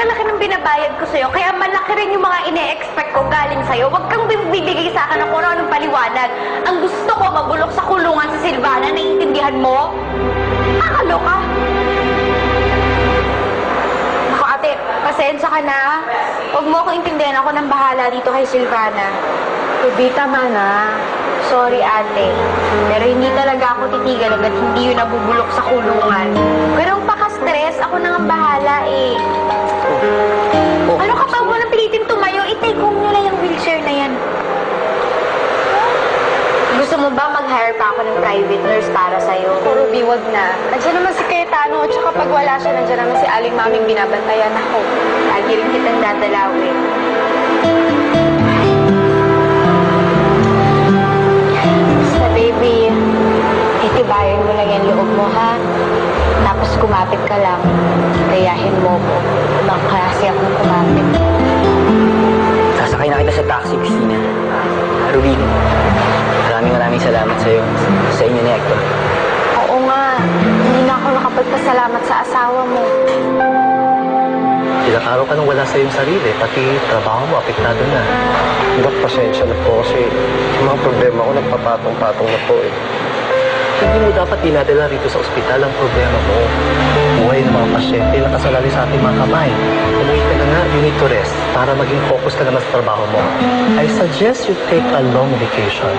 laki ng binabayad ko sa'yo, kaya malaki rin yung mga ine-expect ko galing sa'yo. Huwag kang bibigay sa akin ng kung anong paliwanag. Ang gusto ko, mabulok sa kulungan si Silvana, naiintindihan mo? Nakakaloka. Ako, ate, pasensya ka na. Huwag mo akong intindihan, ako nang bahala dito kay Silvana. Baby, tama na. Sorry, ate. Pero hindi talaga ako titigil hanggat hindi yun nabubulok sa kulungan. Pero kung paka-stress, ako nang ang bahala eh. Ano ka pa mo nang pilitin tumayo? I-take home nyo lang yung wheelchair na yan. Gusto mo ba mag-hire pa ako ng private nurse para sa'yo? Ruby, wag na. Nandiyan naman si Cayetano, tsaka pag wala siya, nandiyan naman si Aling Maming binabantayan ako. Lagi rin kitang dadalawin. Basta baby, itibayan mo lang yung loob mo, ha? Tapos kumapit ka lang. Gayahin mo ko. Ibang klase akong kumapit. Sasakay na kita sa taxi, Christina. Ruby, maraming salamat sa'yo. Sa inyo ni Hector. Oo nga, hindi na ako nakapagpasalamat sa asawa mo. Ilang araw ka nang wala sa iyong sarili, pati trabaho mo, apektado na. Dok, pasensya na po kasi yung mga problema ko nagpapatong-patong na po eh. Hindi mo dapat dinadala rito sa ospital ang problema mo. Buhay ng mga pasyente na kasalali sa ating mga kamay. Umuwi ka na nga, you need to rest para maging focus ka naman sa trabaho mo. I suggest you take a long vacation.